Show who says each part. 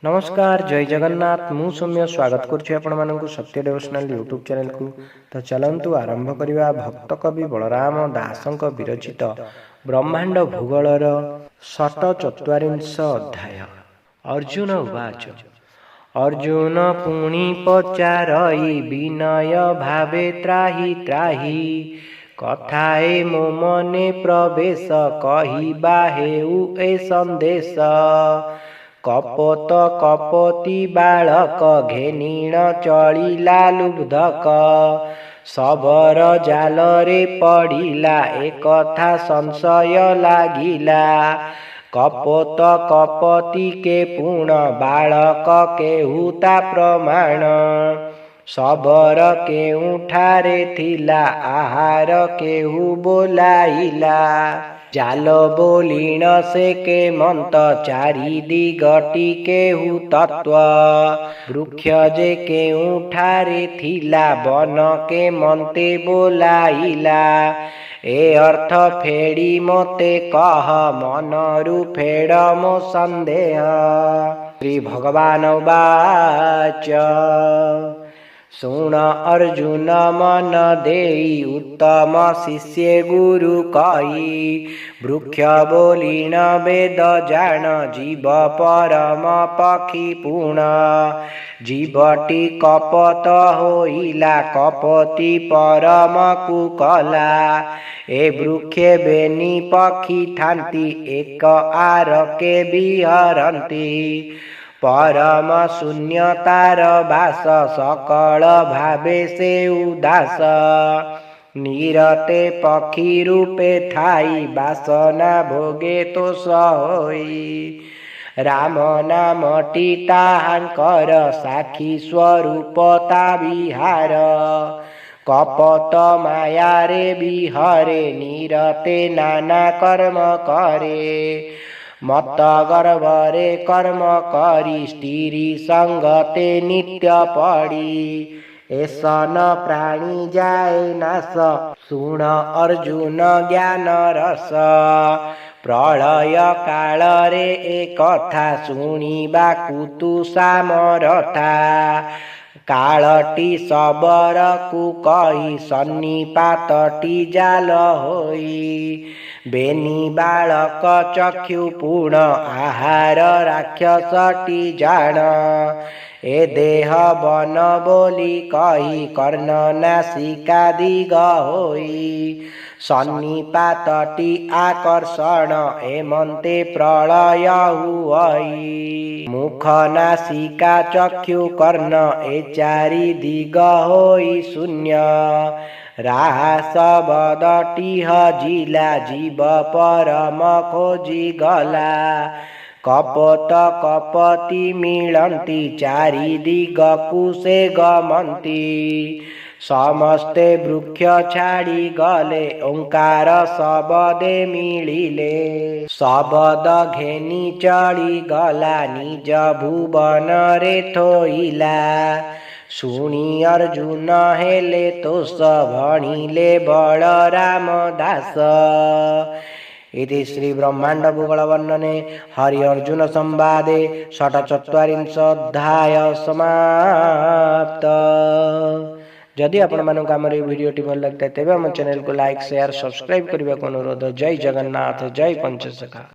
Speaker 1: नमस्कार जय जगन्नाथ मु सौम्य स्वागत करूँ सत्य डिवोशनल यूट्यूब चैनल को। तो चलतु आरंभ करवा भक्त कवि बलराम दासक विरचित ब्रह्मांड भूगोलर 44 अध्याय। अर्जुन उवाच अर्जुन पुणी पचारई विनय भावे त्राही त्राही कथाए मो मने प्रवेश कहिबा हेउ ए संदेश कपोत कपति बालक घेनीण चलिला लुब्धक सबर जालरे पड़िला एकथा संशय लागिला कपोत कपति के पूर्ण बालक केहुता प्रमाण सबर केउठारे थिला आहार केहु बोलाइला जाल बोलीण से के मंत चारि दिगटी केहु तत्व वृक्ष जे केउठारे थिला बन के मंते बोलाइला ए अर्थ फेड़ी मते कह मनरु फेड़ मो संदेह। श्री भगवान उवाच सुन अर्जुन मन देई उत्तम शिष्य गुरु कही वृक्ष बोलीण वेद जान जीव परम पक्षी पुण जीवटी कपत होइला कपति परम कुकला ए वृक्षे बेनी पक्षी थांती एक आर के बिहरंती परम शून्यतार बास सकल भावे से उदास निरते पक्षी रूपे थाई बासना भोगे तो सहोई राम नामटी ताहांकर साखी स्वरूपता विहार कपट माया रे बिहरे निरते नाना कर्म करे मत गर्भरे कर्म करी स्त्री संगते नित्य पड़ी ऐसन प्राणी जाए नाश सुण अर्जुन ज्ञान रस प्रलय काल रे एक कथा शुणिबा कुतु सामरथा कालटी सबर कु कही सन्निपातटी जाल होई बेनी बालक चक्षु पूर्ण आहार राक्षसटी जान ए देह बन बोली कही कर्ण नासिका दिग होई सन्निपातटी आकर्षण एमंते प्रलय हुई मुख नासिका चक्षु कर्ण ए चारि दिग होई शून्य रास बदटी हजिला जीव परम खोजी गला कपत कपति मिलंती चारि दिग कुसे गमंती समस्ते वृक्ष छाड़ी गले ओंकार शबदे मिलिले शबद घेनी चली गला निज भुवन रे थोइला शुणी अर्जुन हेले तोष भणिले बलराम दास। इति श्री ब्रह्मांड भूगोल वर्णने हरि अर्जुन संवादे 44 अध्याय समाप्त। जदि आपण मानक आमर ये वीडियोटी भल लगता है तेबे हम चैनल को लाइक शेयर सब्सक्राइब करने को अनुरोध। जय जगन्नाथ जय पंचसखा।